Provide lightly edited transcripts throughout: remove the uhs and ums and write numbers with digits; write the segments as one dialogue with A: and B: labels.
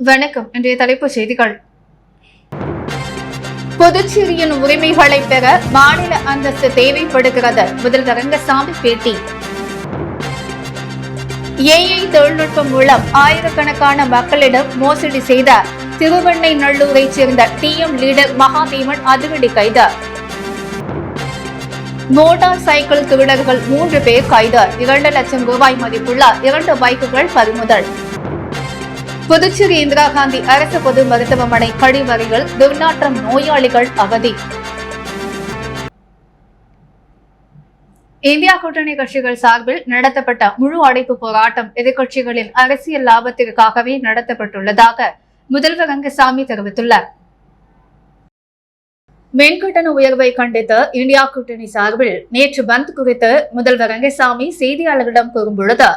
A: வணக்கம். இன்றைய தலைப்புச் செய்திகள். புதுச்சேரியின் உரிமைகளை பெற மாநில அந்தஸ்து தேவைப்படுகிறது. முதல்வர் ரங்கசாமி பேட்டி. ஏஐ தொழில்நுட்பம் மூலம் ஆயிரக்கணக்கான மக்களிடம் மோசடி செய்த திருவெண்ணைநல்லூரைச் சேர்ந்த டிஎம் லீடர் மகாதேவன் அதிரடி கைது. மோட்டார் சைக்கிள் திருடர்கள் 3 பேர் கைது. 2 லட்சம் ரூபாய் மதிப்புள்ள 2 பைக்குகள் பறிமுதல். புதுச்சேரி இந்திரா காந்தி அரசு பொது மருத்துவமனை கழிவறையில் துர்நாற்றம், நோயாளிகள் அவதி. இந்தியா கூட்டணி கட்சிகள் சார்பில் நடத்தப்பட்ட முழு அடைப்பு போராட்டம் எதிர்க்கட்சிகளின் அரசியல் லாபத்திற்காகவே நடத்தப்பட்டுள்ளதாக முதல்வர் ரங்கசாமி தெரிவித்துள்ளார். மின்கட்டண உயர்வை கண்டித்து இந்தியா கூட்டணி சார்பில் நேற்று பந்த் குறித்து முதல்வர் ரங்கசாமி செய்தியாளர்களிடம் கூறும்பொழுது,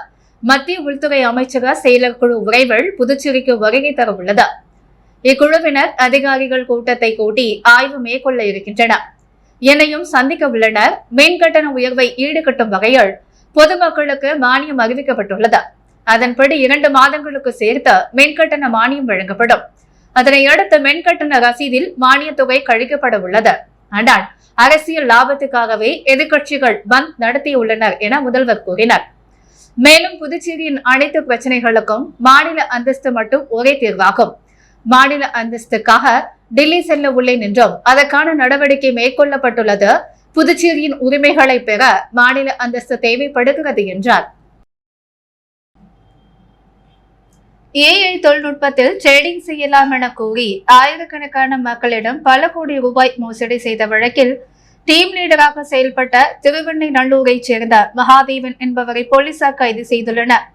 A: மத்திய உள்துறை அமைச்சக செயலர் குழு விரைவில் புதுச்சேரிக்கு வருகை தர உள்ளது. இக்குழுவினர் அதிகாரிகள் கூட்டத்தை கூட்டி ஆய்வு மேற்கொள்ள இருக்கின்றனர். என்னையும் சந்திக்க உள்ளனர். மின்கட்டண உயர்வை ஈடுகட்டும் வகையில் பொதுமக்களுக்கு மானியம் அறிவிக்கப்பட்டுள்ளது. அதன்படி 2 மாதங்களுக்கு சேர்த்து மின்கட்டண மானியம் வழங்கப்படும். அதனை அடுத்து மின்கட்டண ரசீதில் மானிய தொகை கழிக்கப்பட உள்ளது. ஆனால் அரசியல் லாபத்துக்காகவே எதிர்க்கட்சிகள் பந்த் நடத்தியுள்ளனர் என முதல்வர் கூறினார். மேலும் புதுச்சேரியின் அனைத்து பிரச்சனைகளுக்கும் மாநில அந்தஸ்து மட்டும் ஒரே தீர்வாகும். மாநில அந்தஸ்துக்காக டெல்லி செல்ல உள்ளேன் என்றும் அதற்கான நடவடிக்கை மேற்கொள்ளப்பட்டுள்ளது. புதுச்சேரியின் உரிமைகளை பெற மாநில அந்தஸ்து தேவைப்படுகிறது என்றார். ஏஐ தொழில்நுட்பத்தில் ட்ரேடிங் செய்யலாம் என கூறி ஆயிரக்கணக்கான மக்களிடம் பல கோடி ரூபாய் மோசடி செய்த வழக்கில் டீம் லீடராக செயல்பட்ட திருவெண்ணைநல்லூரைச் சேர்ந்த மகாதேவன் என்பவரை போலீசார் கைது செய்துள்ளனர்.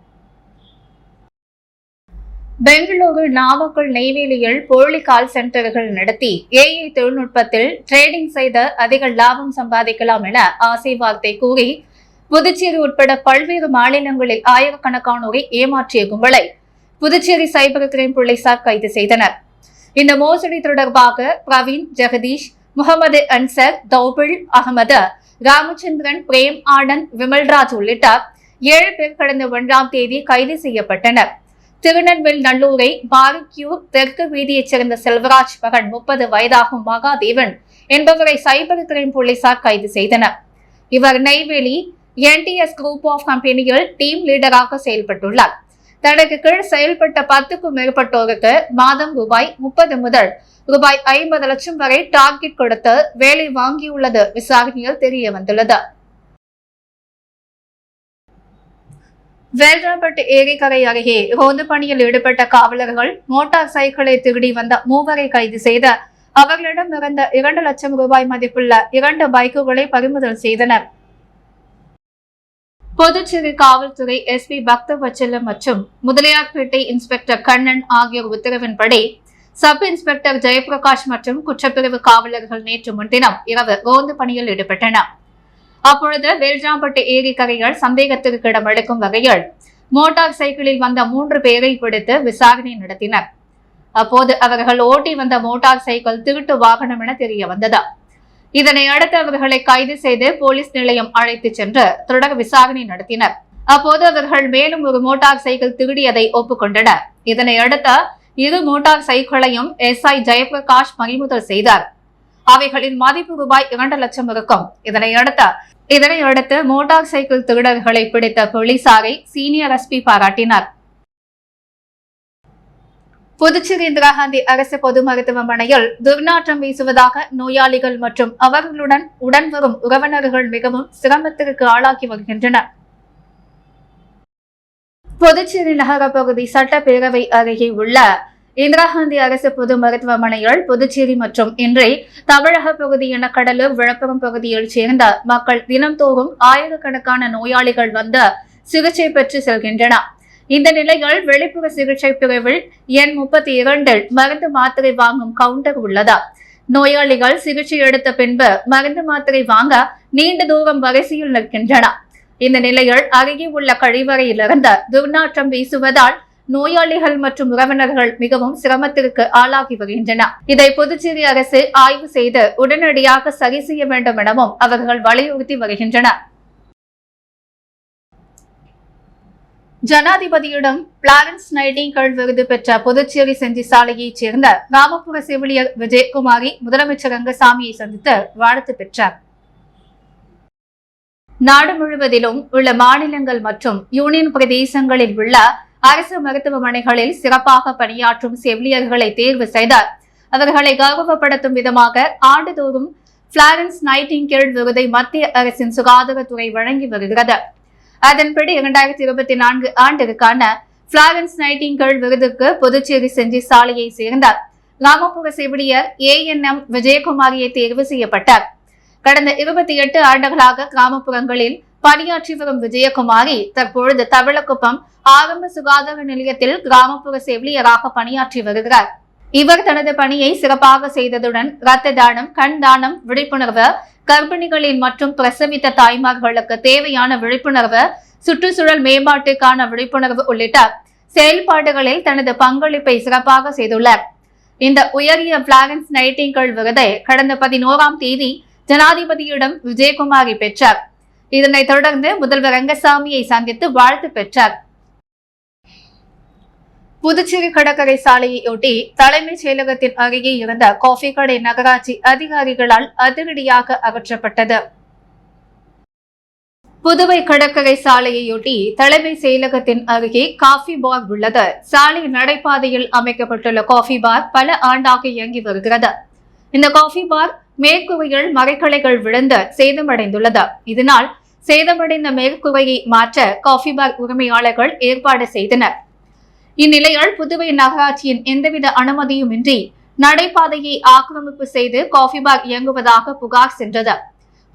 A: பெங்களூரு, நாமக்கல், நெய்வேலியில் போலி கால் சென்டர்கள் நடத்தி ஏஐ தொழில்நுட்பத்தில் ட்ரேடிங் செய்து அதிக லாபம் சம்பாதிக்கலாம் என ஆசை வார்த்தை கூறி புதுச்சேரி உட்பட பல்வேறு மாநிலங்களில் ஆயிரக்கணக்கானோரை ஏமாற்றிய கும்பலை புதுச்சேரி சைபர் கிரைம் போலீசார் கைது செய்தனர். இந்த மோசடி தொடர்பாக பிரவீன், ஜெகதீஷ், முகமது அன்சர், தௌபில் அகமது, ராமச்சந்திரன், பிரேம் ஆனந்த், விமல்ராஜ் உள்ளிட்ட 7 பேர் கடந்த 1ஆம் தேதி கைது செய்யப்பட்டனர். திருநெல்வேலி நல்லூரை பாரிக்யூர் தெற்கு வீதியைச் சேர்ந்த செல்வராஜ் மகன் 30 வயதாகும் மகாதேவன் என்பவரை சைபர் கிரைம் போலீசார் கைது செய்தனர். இவர் நெய்வேலி என்டிஎஸ் குரூப் ஆஃப் கம்பெனியில் டீம் லீடராக செயல்பட்டுள்ளார். தனக்கு கீழ் செயல்பட்ட 10க்கும் மேற்பட்டோருக்கு மாதம் ரூபாய் 30 முதல் ரூபாய் 50 லட்சம் வரை டார்கெட் கொடுத்து வேலை வாங்கியுள்ளது விசாரணையில் தெரிய வந்துள்ளது. வேல்ராம்பட்டு ஏரிக்கரை அருகே ரோந்து பணியில் ஈடுபட்ட காவலர்கள் மோட்டார் சைக்கிளை திருடி வந்த 3வரை கைது செய்து அவர்களிடம் இருந்த 2 லட்சம் ரூபாய் மதிப்புள்ள 2 பைக்குகளை பறிமுதல் செய்தனர். புதுச்சேரி காவல்துறை எஸ்பி பக்தவச்சலம் மற்றும் முதலியார்பேட்டை இன்ஸ்பெக்டர் கண்ணன் ஆகியோர் உத்தரவின்படி சப் இன்ஸ்பெக்டர் ஜெயபிரகாஷ் மற்றும் குற்றப்பிரிவு காவலர்கள் நேற்று முன்தினம் இரவு ரோந்து பணியில் ஈடுபட்டனர். அப்பொழுது வேல்ராம்பட்டு ஏரிக்கரையில் சந்தேகத்திற்கு இடமளிக்கும் வகையில் மோட்டார் சைக்கிளில் வந்த 3 பேரை பிடித்து விசாரணை நடத்தினர். அப்போது அவர்கள் ஓட்டி வந்த மோட்டார் சைக்கிள் திருட்டு வாகனம் என தெரிய வந்தது. இதனை அடுத்து அவர்களை கைது செய்து போலீஸ் நிலையம் அழைத்துச் சென்று தொடர் விசாரணை நடத்தினர். அப்போது அவர்கள் மேலும் ஒரு மோட்டார் சைக்கிள் திருடியதை ஒப்புக்கொண்டனர். இதனை அடுத்த 2 மோட்டார் சைக்கிளையும் எஸ்ஐ ஜெயபிரகாஷ் பறிமுதல் செய்தார். அவைகளின் மதிப்பு ரூபாய் 2 லட்சம் இருக்கும். இதனை அடுத்து மோட்டார் சைக்கிள் திருடர்களை பிடித்த போலீசாரை சீனியர் எஸ்பி பாராட்டினார். புதுச்சேரி இந்திரா காந்தி அரசு பொது மருத்துவமனையில் துர்நாற்றம் வீசுவதாக நோயாளிகள் மற்றும் அவர்களுடன் உடன் வரும் உறவினர்கள் மிகவும் சிரமத்திற்கு ஆளாக்கி வருகின்றனர். புதுச்சேரி நகர பகுதி சட்டப்பேரவை அருகே உள்ள இந்திரா காந்தி அரசு பொது மருத்துவமனையில் புதுச்சேரி மற்றும் இன்றை தமிழக பகுதி என கடலூர், விழுப்புரம் பகுதியில் சேர்ந்த மக்கள் தினம்தோறும் ஆயிரக்கணக்கான நோயாளிகள் வந்து சிகிச்சை பெற்று செல்கின்றனர். இந்த நிலையில் வெளிப்புற சிகிச்சை பிரிவில் எண் 32 மருந்து மாத்திரை வாங்கும் கவுண்டர் உள்ளது. நோயாளிகள் சிகிச்சை எடுத்த பின்பு மருந்து மாத்திரை வாங்க நீண்ட தூரம் வரிசையில் நிற்கின்றனர். இந்த நிலையில் அருகே உள்ள கழிவறையிலிருந்து துர்நாற்றம் வீசுவதால் நோயாளிகள் மற்றும் உறவினர்கள் மிகவும் சிரமத்திற்கு ஆளாகி வருகின்றனர். இதை புதுச்சேரி அரசு ஆய்வு செய்து உடனடியாக சரி செய்ய வேண்டும் எனவும் அவர்கள் வலியுறுத்தி வருகின்றனர். ஜனாதிபதியிடம் பிளாரன்ஸ் நைட்டிங்கேல் விருது பெற்ற புதுச்சேரி செஞ்சி சாலையைச் சேர்ந்த கிராமப்புற செவிலியர் விஜயகுமாரி முதலமைச்சர் ரங்கசாமியை சந்தித்து வாழ்த்து பெற்றார். நாடு முழுவதிலும் உள்ள மாநிலங்கள் மற்றும் யூனியன் பிரதேசங்களில் உள்ள அரசு மருத்துவமனைகளில் சிறப்பாக பணியாற்றும் செவிலியர்களை தேர்வு செய்தார். அவர்களை கௌரவப்படுத்தும் விதமாக ஆண்டுதோறும் பிளாரன்ஸ் நைட்டிங்கேல் விருதை மத்திய அரசின் சுகாதாரத்துறை வழங்கி வருகிறது. அதன்படி 2024 ஆண்டிற்கான பிளாரன்ஸ் நைட்டிங்கேல் விருதுக்கு புதுச்சேரி செஞ்சி சாலையை சேர்ந்த கிராமப்புற செவிலியர் ANM விஜயகுமாரியை தேர்வு செய்யப்பட்டார். கடந்த 28 ஆண்டுகளாக கிராமப்புறங்களில் பணியாற்றி வரும் விஜயகுமாரி தற்பொழுது தவளக்குப்பம் ஆரம்ப சுகாதார நிலையத்தில் கிராமப்புற செவிலியராக பணியாற்றி வருகிறார். இவர் தனது பணியை சிறப்பாக செய்ததுடன் இரத்த தானம், கண் தானம் விழிப்புணர்வு, கர்ப்பிணிகளின் மற்றும் பிரசவித்த தாய்மார்களுக்கு தேவையான விழிப்புணர்வு, சுற்றுச்சூழல் மேம்பாட்டுக்கான விழிப்புணர்வு உள்ளிட்ட செயல்பாடுகளில் தனது பங்களிப்பை சிறப்பாக செய்துள்ளார். இந்த உயரிய பிளாரன்ஸ் நைட்டிங்கேல் விருதை கடந்த 11ஆம் தேதி ஜனாதிபதியிடம் விஜயகுமாரி பெற்றார். இதனைத் தொடர்ந்து முதல்வர் ரங்கசாமியை சந்தித்து வாழ்த்து பெற்றார். புதுச்சேரி கடற்கரை சாலையையொட்டி தலைமைச் செயலகத்தின் அருகே இருந்த காஃபி கடை நகராட்சி அதிகாரிகளால் அதிரடியாக அகற்றப்பட்டது. புதுவை கடற்கரை சாலையையொட்டி தலைமை செயலகத்தின் அருகே காஃபி பார் உள்ளது. சாலை நடைபாதையில் அமைக்கப்பட்டுள்ள காஃபி பார் பல ஆண்டாக இயங்கி வருகிறது. இந்த காஃபி பார் மேற்கூரையில் மரக்கிளைகள் விழுந்து சேதமடைந்துள்ளது. இதனால் சேதமடைந்த மேற்கூரையை மாற்ற காஃபி பார் உரிமையாளர்கள் ஏற்பாடு செய்தனர். இந்நிலையில் புதுவை நகராட்சியின் எந்தவித அனுமதியுமின்றி நடைபாதையை ஆக்கிரமிப்பு செய்து காஃபி பார் இயங்குவதாக புகார் சென்றது.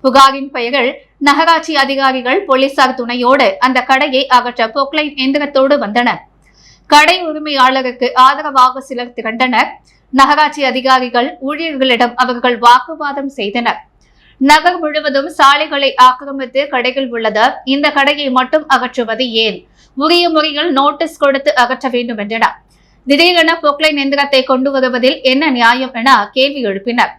A: புகாரின் பெயரில் நகராட்சி அதிகாரிகள் போலீசார் துணையோடு அந்த கடையை அகற்ற பொக்லைன் எந்திரத்தோடு வந்தனர். கடை உரிமையாளருக்கு ஆதரவாக சிலர் திரண்டனர். நகராட்சி அதிகாரிகள் ஊழியர்களிடம் அவர்கள் வாக்குவாதம் செய்தனர். நகர் முழுவதும் சாலைகளை ஆக்கிரமித்து கடைகள் உள்ளது. இந்த கடையை மட்டும் அகற்றுவது ஏன்? உரிய முறையில் நோட்டீஸ் கொடுத்து அகற்ற வேண்டும் என்றனர். திடீரென பொக்லைன் எந்திரத்தை கொண்டு வருவதில் என்ன நியாயம் என கேள்வி எழுப்பினர்.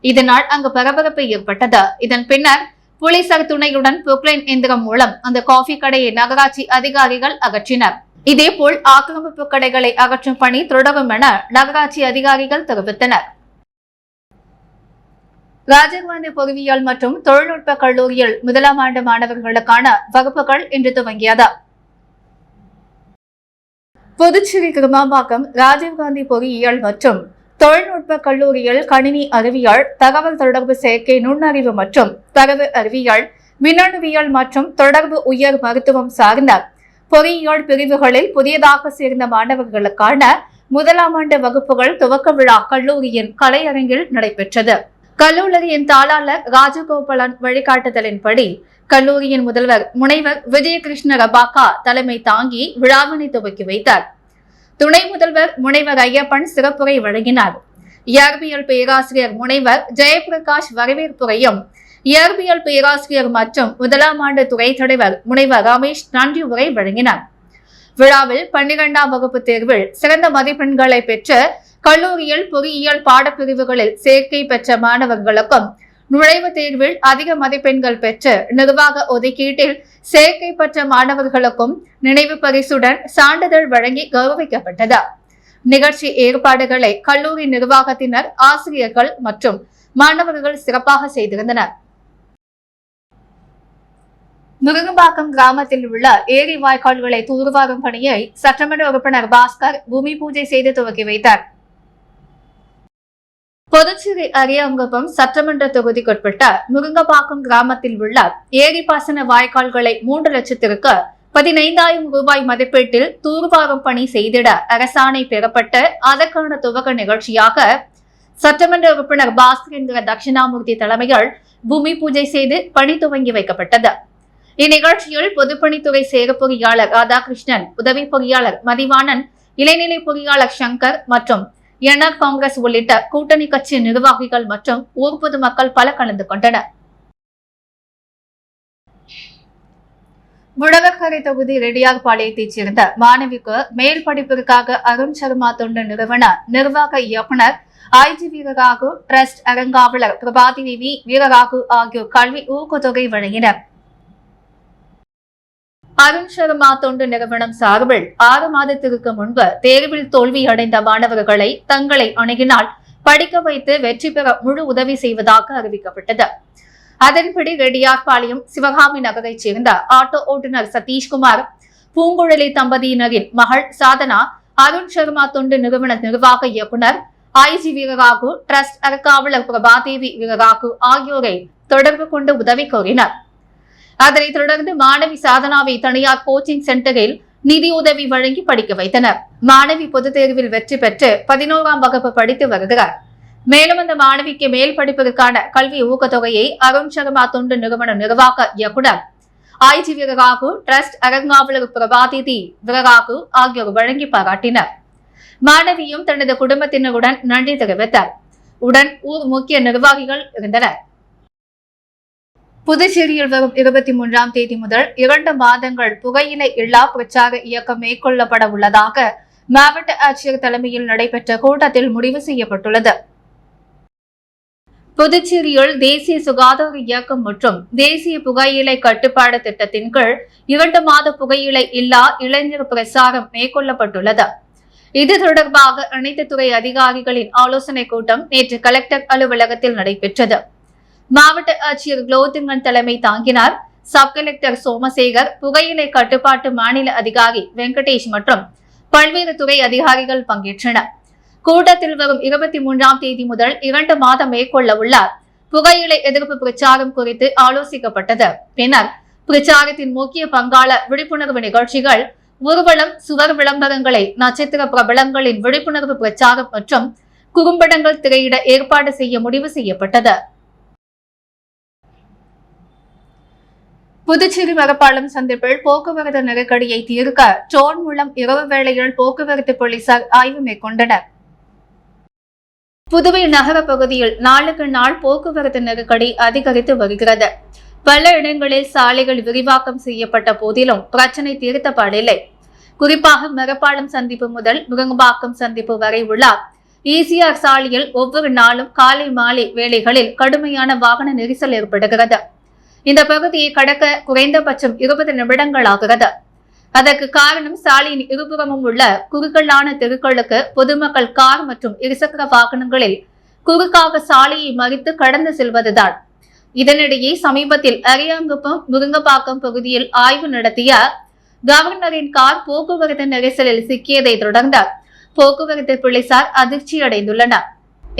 A: இதனால் அங்கு பரபரப்பு ஏற்பட்டது. இதன் பின்னர் போலீசார் துணையுடன் பொக்லைன் எந்திரம் மூலம் அந்த காஃபி கடையை நகராட்சி அதிகாரிகள் அகற்றினர். இதேபோல் ஆக்கிரமிப்பு கடைகளை அகற்றும் பணி தொடரும் என நகராட்சி அதிகாரிகள் தெரிவித்தனர். ராஜீவ்காந்தி பொறியியல் மற்றும் தொழில்நுட்ப கல்லூரியில் முதலாம் ஆண்டு மாணவர்களுக்கான வகுப்புகள் இன்று துவங்கியது. புதுச்சேரி கிருமாம்பாக்கம் ராஜீவ்காந்தி பொறியியல் மற்றும் தொழில்நுட்ப கல்லூரியில் கணினி அறிவியல், தகவல் தொடர்பு, செயற்கை நுண்ணறிவு மற்றும் தரவு அறிவியல், மின்னணுவியல் மற்றும் தொடர்பு உயர் மருத்துவம் சார்ந்த பொறியியல் பிரிவுகளில் புதியதாக சேர்ந்த மாணவர்களுக்கான முதலாம் ஆண்டு வகுப்புகள் துவக்க விழா கல்லூரியின் கலையரங்கில் நடைபெற்றது. கல்லூரியின் தாளாளர் ராஜகோபாலன் வழிகாட்டுதலின்படி கல்லூரியின் முதல்வர் முனைவர் விஜயகிருஷ்ண ரபாக்கா தலைமை தாங்கி விழாவினை துவக்கி வைத்தார். துணை முதல்வர் முனைவர் ஐயப்பன் சிறப்புரை வழங்கினார். இயற்பியல் பேராசிரியர் முனைவர் ஜெயபிரகாஷ் வரவேற்புரையும், இயற்பியல் பேராசிரியர் மற்றும் முதலாம் ஆண்டு துறை தலைவர் முனைவர் ரமேஷ் நன்றி உரை வழங்கினார். விழாவில் 12ஆம் வகுப்பு தேர்வில் சிறந்த மதிப்பெண்களை பெற்று கல்லூரியில் பொறியியல் பாடப்பிரிவுகளில் சேர்க்கை பெற்ற மாணவர்களுக்கும், நுழைவுத் தேர்வில் அதிக மதிப்பெண்கள் பெற்று நிர்வாக ஒதுக்கீட்டில் சேர்க்கை பெற்ற மாணவர்களுக்கும் நினைவு பரிசுடன் சான்றிதழ் வழங்கி கௌரவிக்கப்பட்டது. நிகழ்ச்சி ஏற்பாடுகளை கல்லூரி நிர்வாகத்தினர், ஆசிரியர்கள் மற்றும் மாணவர்கள் சிறப்பாக செய்திருந்தனர். முருங்கம்பாக்கம் கிராமத்தில் உள்ள ஏரி வாய்க்கால்களை தூர்வாரும் பணியை சட்டமன்ற உறுப்பினர் பாஸ்கர் பூமி பூஜை செய்து துவக்கி வைத்தார். புதுச்சேரி அரியாங்குப்பம் சட்டமன்ற தொகுதிக்குட்பட்ட முருங்கம்பாக்கம் கிராமத்தில் உள்ள ஏரி பாசன வாய்க்கால்களை 3 லட்சத்திற்கு 15,000 ரூபாய் மதிப்பீட்டில் தூர்வாரும் பணி செய்திட அரசாணை பெறப்பட்டு அதற்கான துவக்க நிகழ்ச்சியாக சட்டமன்ற உறுப்பினர் பாஸ்கர் என்கிற தட்சிணாமூர்த்தி தலைமையில் பூமி பூஜை செய்து பணி துவங்கி வைக்கப்பட்டது. இந்நிகழ்ச்சியில் பொதுப்பணித்துறை சேர பொறியாளர் ராதாகிருஷ்ணன், உதவி பொறியாளர் மதிவாணன், இளைநிலை பொறியாளர் சங்கர் மற்றும் என்ஆர் காங்கிரஸ் உள்ளிட்ட கூட்டணி கட்சி நிர்வாகிகள் மற்றும் ஊர் பொதுமக்கள் பல கலந்து கொண்டனர். முடவக்கரை தொகுதி ரெட்டியார்பாளையத்தைச் சேர்ந்த மாணவிக்கு மேல் படிப்பிற்காக அருண் சர்மா தொண்டு நிறுவன நிர்வாக இயக்குநர் ஐஜி வீரராகு, டிரஸ்ட் அறங்காவலர் பிரபாதி தேவி, வீரராகு ஆகியோர் கல்வி ஊக்கத்தொகை வழங்கினர். அருண் சர்மா தொண்டு நிறுவனம் சார்பில் 6 மாதத்திற்கு முன்பு தேர்வில் தோல்வி அடைந்த மாணவர்களை தங்களை அணுகினால் படிக்க வைத்து வெற்றி பெற முழு உதவி செய்வதாக அறிவிக்கப்பட்டது. அதன்படி ரெட்டியார்பாளையம் சிவகாமி நகரைச் சேர்ந்த ஆட்டோ ஓட்டுநர் சதீஷ்குமார், பூங்குழலி தம்பதியினரின் மகள் சாதனா, அருண் சர்மா தொண்டு நிறுவன நிர்வாக இயக்குநர் ஐஜி வீரராகு, டிரஸ்ட் அறக்காவலர் பிரபாதேவி வீரராகு ஆகியோரை தொடர்பு கொண்டு உதவி கோரினர். அதனைத் தொடர்ந்து மாணவி சாதனாவை தனியார் கோச்சிங் சென்டரில் நிதியுதவி வழங்கி படிக்க வைத்தனர். மாணவி பொதுத் தேர்வில் வெற்றி பெற்று 11ஆம் வகுப்பு படித்து வருகிறார். மேலும் அந்த மாணவிக்கு மேல் படிப்பிற்கான கல்வி ஊக்கத்தொகையை அருண் சர்மா தொண்டு நிறுவன நிர்வாக இயக்குநர் ஐஜி வீரராகு, டிரஸ்ட் அறங்காவலர் பிரபாதேவி வீரராகு ஆகியோர் வழங்கி பாராட்டினர். மாணவியும் தனது குடும்பத்தினருடன் நன்றி தெரிவித்தார். உடன் ஊர் முக்கிய நிர்வாகிகள் இருந்தனர். புதுச்சேரியில் வரும் 23ஆம் தேதி முதல் 2 மாதங்கள் புகையிலை இல்லா பிரச்சார இயக்கம் மேற்கொள்ளப்பட உள்ளதாக மாவட்ட ஆட்சியர் தலைமையில் நடைபெற்ற கூட்டத்தில் முடிவு செய்யப்பட்டுள்ளது. புதுச்சேரியில் தேசிய சுகாதார இயக்கம் மற்றும் தேசிய புகையிலை கட்டுப்பாடு திட்டத்தின் கீழ் 2 மாத புகையிலை இல்லா இளைஞர் பிரச்சாரம் மேற்கொள்ளப்பட்டுள்ளது. இது தொடர்பாக அனைத்து துறை அதிகாரிகளின் ஆலோசனைக் கூட்டம் நேற்று கலெக்டர் அலுவலகத்தில் நடைபெற்றது. மாவட்ட ஆட்சியர் குலோத்துங்கன் தலைமை தாங்கினார். சப் கலெக்டர் சோமசேகர், புகையிலை கட்டுப்பாட்டு மாநில அதிகாரி வெங்கடேஷ் மற்றும் பல்வேறு துறை அதிகாரிகள் பங்கேற்றனர். கூட்டத்தில் வரும் 23ஆம் தேதி முதல் 2 மாதம் மேற்கொள்ள உள்ள புகையிலை எதிர்ப்பு பிரச்சாரம் குறித்து ஆலோசிக்கப்பட்டது. பின்னர் பிரச்சாரத்தின் முக்கிய பங்காளர் விழிப்புணர்வு நிகழ்ச்சிகள், ஊர்வலம், சுவர் விளம்பரங்களை, நட்சத்திர பிரபலங்களின் விழிப்புணர்வு பிரச்சாரம் மற்றும் குறும்படங்கள் திரையிட ஏற்பாடு செய்ய முடிவு செய்யப்பட்டது. புதுச்சேரி மரப்பாலம் சந்திப்பில் போக்குவரத்து நெருக்கடியை தீர்க்க ட்ரோன் மூலம் இரவு வேளையில் போக்குவரத்து போலீசார் ஆய்வு மேற்கொண்டனர். புதுவை நகர பகுதியில் நாளுக்கு நாள் போக்குவரத்து நெருக்கடி அதிகரித்து வருகிறது. பல இடங்களில் சாலைகள் விரிவாக்கம் செய்யப்பட்ட போதிலும் பிரச்சனை தீர்த்தப்படவில்லை. குறிப்பாக மரப்பாலம் சந்திப்பு முதல் முருங்கம்பாக்கம் சந்திப்பு வரை உள்ள ஈசிஆர் சாலையில் ஒவ்வொரு நாளும் காலை மாலை வேளைகளில் கடுமையான வாகன நெரிசல் ஏற்படுகிறது. இந்த பகுதியை கடக்க குறைந்தபட்சம் 20 நிமிடங்கள் ஆகிறது. அதற்கு காரணம் சாலையின் இருபுறமும் உள்ள குறுகலான தெருக்களுக்கு பொதுமக்கள் கார் மற்றும் இருசக்கர வாகனங்களில் குறுக்காக சாலையை மறித்து கடந்து செல்வதுதான். இதனிடையே சமீபத்தில் அரியாங்குப்பம் முருங்கப்பாக்கம் பகுதியில் ஆய்வு நடத்திய கவர்னரின் கார் போக்குவரத்து நெரிசலில் சிக்கியதை தொடர்ந்து போக்குவரத்து போலீசார் அதிர்ச்சி அடைந்துள்ளனர்.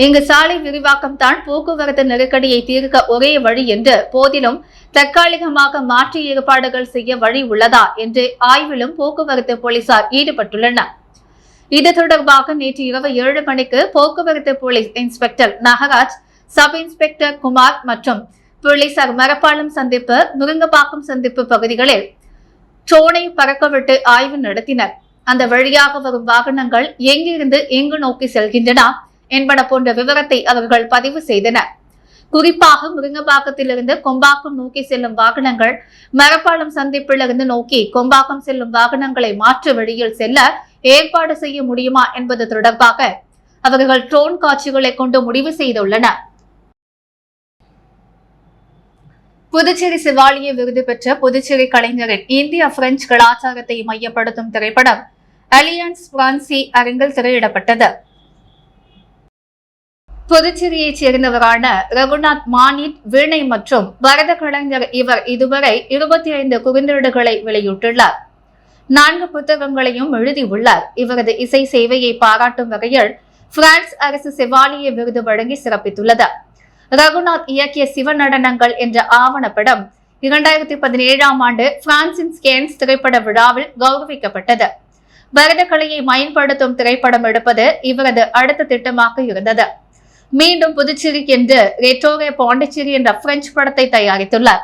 A: இங்கு சாலை விரிவாக்கம் தான் போக்குவரத்து நெருக்கடியை தீர்க்க ஒரே வழி என்று போதிலும் தற்காலிகமாக மாற்று ஏற்பாடுகள் செய்ய வழி உள்ளதா என்று ஆய்விலும் போக்குவரத்து போலீசார் ஈடுபட்டுள்ளனர். இது தொடர்பாக நேற்று இரவு 7 மணிக்கு போக்குவரத்து police inspector Nagaraj, sub inspector Kumar மற்றும் போலீசார் மரப்பாலம் சந்திப்பு, முருங்கப்பாக்கம் சந்திப்பு பகுதிகளில் ட்ரோனை பறக்கவிட்டு ஆய்வு நடத்தினர். அந்த வழியாக வரும் வாகனங்கள் எங்கிருந்து எங்கு நோக்கி செல்கின்றன என்பன போன்ற விவரத்தை அவர்கள் பதிவு செய்தனர். குறிப்பாக முருங்கப்பாக்கத்திலிருந்து கொம்பாக்கம் நோக்கி செல்லும் வாகனங்கள் மரப்பாலம் சந்திப்பிலிருந்து நோக்கி கொம்பாக்கம் செல்லும் வாகனங்களை மாற்று வழியில் செல்ல ஏற்பாடு செய்ய முடியுமா என்பது தொடர்பாக அவர்கள் ட்ரோன் காட்சிகளை கொண்டு முடிவு செய்துள்ளனர். புதுச்சேரி சிவாலிய விருது பெற்ற புதுச்சேரி கலைஞரின் இந்திய பிரெஞ்சு கலாச்சாரத்தை மையப்படுத்தும் திரைப்படம் அலியன்ஸ் பிரான்சி அரங்கில் திரையிடப்பட்டது. புதுச்சேரியைச் சேர்ந்தவரான ரகுநாத் மானிட் வீணை மற்றும் பரத கலைஞர். இவர் இதுவரை 25 குறுந்தேடுகளை வெளியிட்டுள்ளார். 4 புத்தகங்களையும் எழுதியுள்ளார். இவரது இசை சேவையை பாராட்டும் வகையில் பிரான்ஸ் அரசு செவாலிய விருது வழங்கி சிறப்பித்துள்ளது. ரகுநாத் இயக்கிய சிவநடனங்கள் என்ற ஆவணப்படம் 2017ஆம் ஆண்டு பிரான்சின் கேன்ஸ் திரைப்பட விழாவில் கௌரவிக்கப்பட்டது. பரத கலையை பயன்படுத்தும் திரைப்படம் எடுப்பது இவரது அடுத்த திட்டமாக இருந்தது. மீண்டும் புதுச்சேரி என்று ரெட்டோரே பாண்டிச்சேரி என்ற பிரெஞ்சு படத்தை தயாரித்துள்ளார்.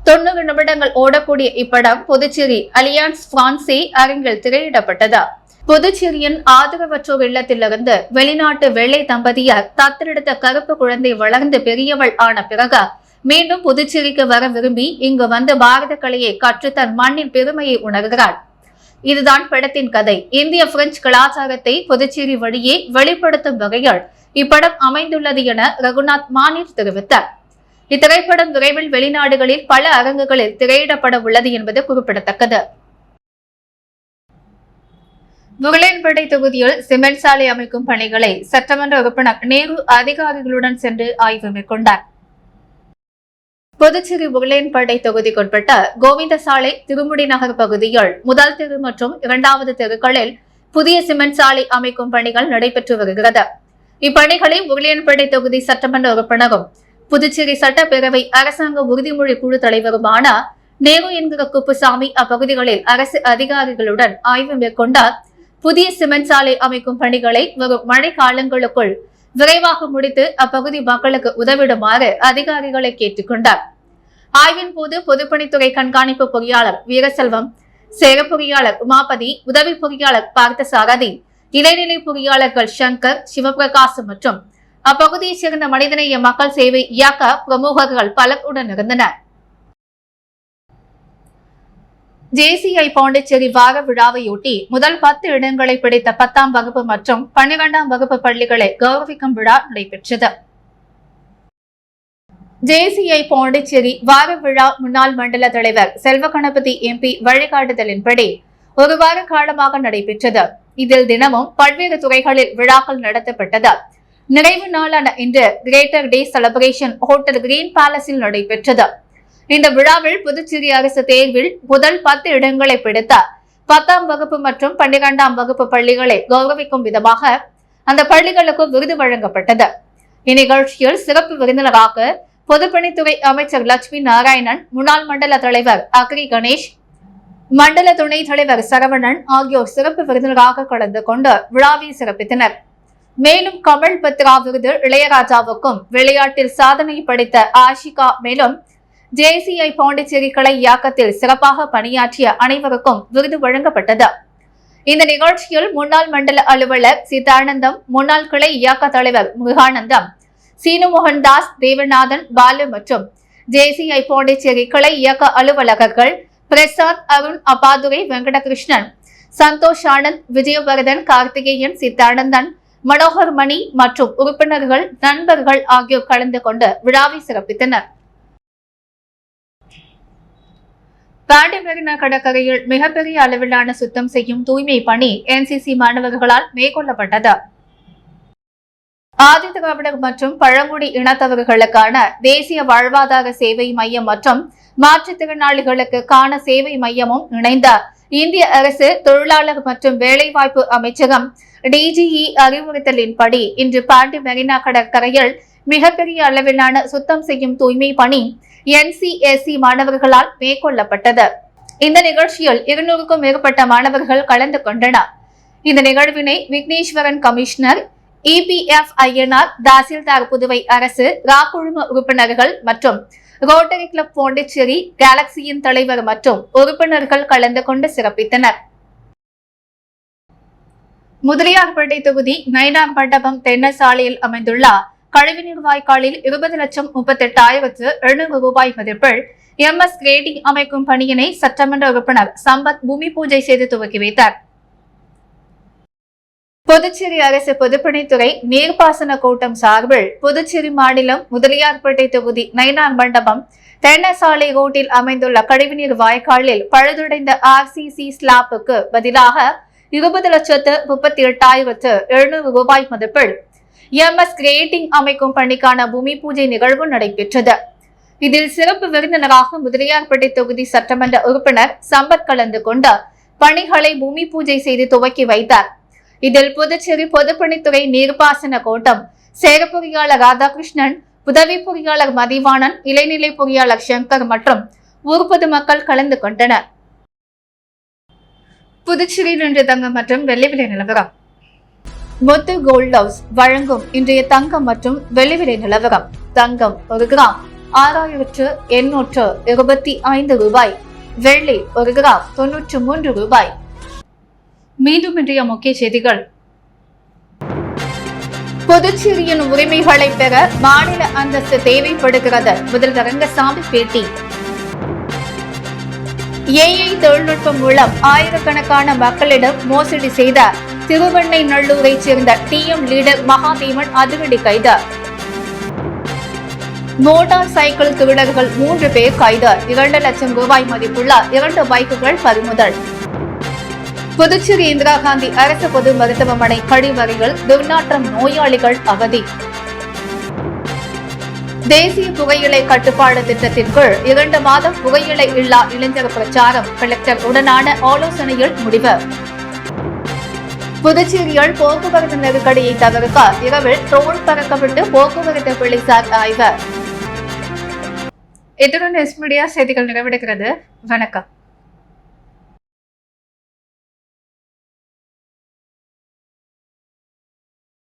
A: 90 நிமிடங்கள் ஓடக்கூடிய இப்படம் புதுச்சேரி அலியான்ஸ் பிரான்சி அரங்கில் திரையிடப்பட்டது. புதுச்சேரியின் ஆதரவற்றோர் இல்லத்திலிருந்து வெளிநாட்டு வெள்ளை தம்பதியர் தத்தெடுத்த கருப்பு குழந்தை வளர்ந்து பெரியவள் ஆன பிறகு மீண்டும் புதுச்சேரிக்கு வர விரும்பி இங்கு வந்து பாரத கலையை கற்று தன் மண்ணின் பெருமையை உணர்கிறாள். இதுதான் படத்தின் கதை. இந்திய பிரெஞ்சு கலாச்சாரத்தை புதுச்சேரி வழியே வெளிப்படுத்தும் வகையில் இப்படம் அமைந்துள்ளது என ரகுநாத் மானிட் தெரிவித்தார். இத்திரைப்படம் விரைவில் வெளிநாடுகளில் பல அரங்குகளில் திரையிடப்பட உள்ளது என்பது குறிப்பிடத்தக்கது. உருளையன்பேட்டை தொகுதியில் சிமெண்ட் சாலை அமைக்கும் பணிகளை சட்டமன்ற உறுப்பினர் நேரு அதிகாரிகளுடன் சென்று ஆய்வு மேற்கொண்டார். புதுச்சேரி உருளையன்பேட்டை தொகுதிக்குட்பட்ட கோவிந்தசாலை திருமுடி நகர் பகுதியில் முதல் தெரு மற்றும் இரண்டாவது தெருக்களில் புதிய சிமெண்ட் சாலை அமைக்கும் பணிகள் நடைபெற்று வருகிறது. இப்பணிகளை உருளையன்பேட்டை தொகுதி சட்டமன்ற உறுப்பினரும் புதுச்சேரி சட்டப்பேரவை அரசாங்க உறுதிமொழி குழு தலைவருமான நேரு என்கிற குப்புசாமி அப்பகுதிகளில் அரசு அதிகாரிகளுடன் ஆய்வு மேற்கொண்டார். புதிய சிமெண்ட் சாலை அமைக்கும் பணிகளை வரும் மழை காலங்களுக்குள் விரைவாக முடித்து அப்பகுதி மக்களுக்கு உதவிடுமாறு அதிகாரிகளை கேட்டுக் கொண்டார். ஆய்வின் போது பொதுப்பணித்துறை கண்காணிப்பு பொறியாளர் வீரசெல்வம், சேர பொறியாளர் உமாபதி, உதவி பொறியாளர் பார்த்தசாரதி, இடைநிலை பொறியாளர்கள் சங்கர், சிவபிரகாசம் மற்றும் அப்பகுதியைச் சேர்ந்த மனிதநேய மக்கள் சேவை இயக்க பிரமுகர்கள் பலர் உடன் இருந்தனர். ஜேசிஐ பாண்டிச்சேரி வார விழாவையொட்டி முதல் 10 இடங்களை பிடித்த 10ஆம் வகுப்பு மற்றும் 12ஆம் வகுப்பு பள்ளிகளை கௌரவிக்கும் விழா நடைபெற்றது. ஜேசிஐ பாண்டிச்சேரி வார விழா முன்னாள் மண்டல தலைவர் செல்வகணபதி MP வழிகாட்டுதலின்படி ஒரு வார காலமாக நடைபெற்றது. இதில் தினமும் பல்வேறு துறைகளில் விழாக்கள் நடத்தப்பட்டது. நிறைவு நாளான இன்று greater day celebration hotel green பேலஸில் நடைபெற்றது. இந்த விழாவில் புதுச்சேரி அரசு தேர்வில் முதல் 10 இடங்களை பிடித்த 10ஆம் வகுப்பு மற்றும் 12ஆம் வகுப்பு பள்ளிகளை கௌரவிக்கும் விதமாக அந்த பள்ளிகளுக்கு விருது வழங்கப்பட்டது. இந்நிகழ்ச்சியில் சிறப்பு விருந்தினராக பொதுப்பணித்துறை அமைச்சர் லட்சுமி நாராயணன், முன்னாள் மண்டல தலைவர் அக்ரி கணேஷ், மண்டல துணைத் தலைவர் சரவணன் ஆகியோர் சிறப்பு விருந்தினராக கலந்து கொண்டு விழாவை சிறப்பித்தனர். மேலும் கமல் பத்ரா விருது இளையராஜாவுக்கும், விளையாட்டில் சாதனை படைத்த ஆஷிகா, மேலும் ஜேசிஐ பாண்டிச்சேரி கிளை இயக்கத்தில் சிறப்பாக பணியாற்றிய அனைவருக்கும் விருது வழங்கப்பட்டது. இந்த நிகழ்ச்சியில் முன்னாள் மண்டல அலுவலர் சிதானந்தம், முன்னாள் கிளை இயக்க தலைவர் முருகானந்தம், சீனு மோகன்தாஸ், தேவநாதன், பாலு மற்றும் ஜேசிஐ பாண்டிச்சேரி கிளை இயக்க அலுவலகர்கள் பிரசாத், அருண், அப்பாதுரை, வெங்கடகிருஷ்ணன், சந்தோஷ் ஆனந்த், விஜயவர்தன், கார்த்திகேயன், சித்தானந்தன், மனோகர் மணி மற்றும் உறுப்பினர்கள், நண்பர்கள் ஆகியோர் கலந்து கொண்டு விழாவை சிறப்பித்தனர். பாண்டி மெரினா கடற்கரையில் மிகப்பெரிய அளவிலான சுத்தம் செய்யும் தூய்மை பணி NCC மாணவர்களால் மேற்கொள்ளப்பட்டது. ஆதி திராவிடர் மற்றும் பழங்குடி இனத்தவர்களுக்கான தேசிய வாழ்வாதார சேவை மையம் மற்றும் மாற்றுத்திறனாளிகளுக்கான சேவை மையமும் இணைந்த இந்திய அரசு தொழிலாளர் மற்றும் வேலைவாய்ப்பு அமைச்சகம் DGE அறிவுறுத்தலின்படி இன்று பாண்டி மெரினா கடற்கரையில் மிகப்பெரிய அளவிலான சுத்தம் செய்யும் தூய்மை பணி NCSC மாணவர்களால் மேற்கொள்ளப்பட்டது. இந்த நிகழ்ச்சியில் 200க்கும் மேற்பட்ட மாணவர்கள் கலந்து கொண்டனர். இந்த நிகழ்வினை Vigneswaran commissioner, EPF INR, tahsildar Puduvai அரசு, குழும உறுப்பினர்கள் மற்றும் ரோட்டரி கிளப் பாண்டிச்சேரி கேலக்சியின் தலைவர் மற்றும் உறுப்பினர்கள் கலந்து கொண்டு சிறப்பித்தனர். முதலியார்பேட்டை தொகுதி நயினார் மண்டபம் தென்னசாலையில் அமைந்துள்ள கழிவுநீர் வாய்க்காலில் 20,38,700 ரூபாய் மதிப்பில் MS கிரேடிங் அமைக்கும் பணியினை சட்டமன்ற உறுப்பினர் சம்பத் பூமி பூஜை செய்து துவக்கி வைத்தார். புதுச்சேரி அரசு பொதுப்பணித்துறை நீர்ப்பாசன கூட்டம் சார்பில் புதுச்சேரி மாநிலம் முதலியார்பேட்டை தொகுதி நயினார் மண்டபம் தென்னசாலை ரோட்டில் அமைந்துள்ள கழிவுநீர் வாய்க்காலில் பழுதுடைந்த RCC ஸ்லாப்புக்கு பதிலாக 20,38,700 ரூபாய் மதிப்பில் MS கிரேடிங் அமைக்கும் பணிக்கான பூமி பூஜை நிகழ்வு நடைபெற்றது. இதில் சிறப்பு விருந்தினராக முதலியார்பேட்டை தொகுதி சட்டமன்ற உறுப்பினர் சம்பத் கலந்து கொண்டு பணிகளை பூமி பூஜை செய்து துவக்கி வைத்தார். இதில் புதுச்சேரி பொதுப்பணித்துறை நீர்ப்பாசன கோட்டம் செயற்பொறியாளர் ராதாகிருஷ்ணன், உதவி பொறியாளர் மதிவாணன், இளைநிலை பொறியாளர் சங்கர் மற்றும் ஊர் பொதுமக்கள் கலந்து கொண்டனர். புதுச்சேரியில் இன்று தங்கம் மற்றும் வெள்ளி விலை நிலவரம். முத்து கோல்ட் ஹவுஸ் வழங்கும் இன்றைய தங்கம் மற்றும் வெள்ளி விலை நிலவரம். தங்கம் 1 கிராம் 6,825 ரூபாய், வெள்ளி 1 கிராம் 93 ரூபாய். மீண்டும் இன்றைய முக்கிய செய்திகள். புதுச்சேரியின் உரிமைகளை பெற மாநில அந்தஸ்து தேவைப்படுகிறது, முதல்வர் ரங்கசாமி பேட்டி. AI தொழில்நுட்பம் மூலம் ஆயிரக்கணக்கான மக்களிடம் மோசடி செய்த திருவெண்ணைநல்லூரைச் சேர்ந்த TM லீடர் மகாதேவன் அதிரடி கைது. மோட்டார் சைக்கிள் திருடர்கள் 3 பேர் கைது. 2 லட்சம் ரூபாய் மதிப்புள்ள 2 பைக்குகள் பறிமுதல். புதுச்சேரி இந்திரா காந்தி அரசு பொது மருத்துவமனை கழிவறையில் துர்நாற்றம், நோயாளிகள் அவதி. தேசிய புகையிலை கட்டுப்பாடு திட்டத்தின் கீழ் 2 மாதம் புகையிலை இல்லா இளைஞர் பிரச்சாரம், கலெக்டர் உடனான ஆலோசனையில் முடிவு. புதுச்சேரியில் போக்குவரத்து நெருக்கடியை தவிர்க்க இரவில் ட்ரோன் பறக்கவிட்டு போக்குவரத்து போலீசார் ஆய்வு. இத்துடன் எஸ் மீடியா செய்திகள் நிறைவடைகிறது. வணக்கம்.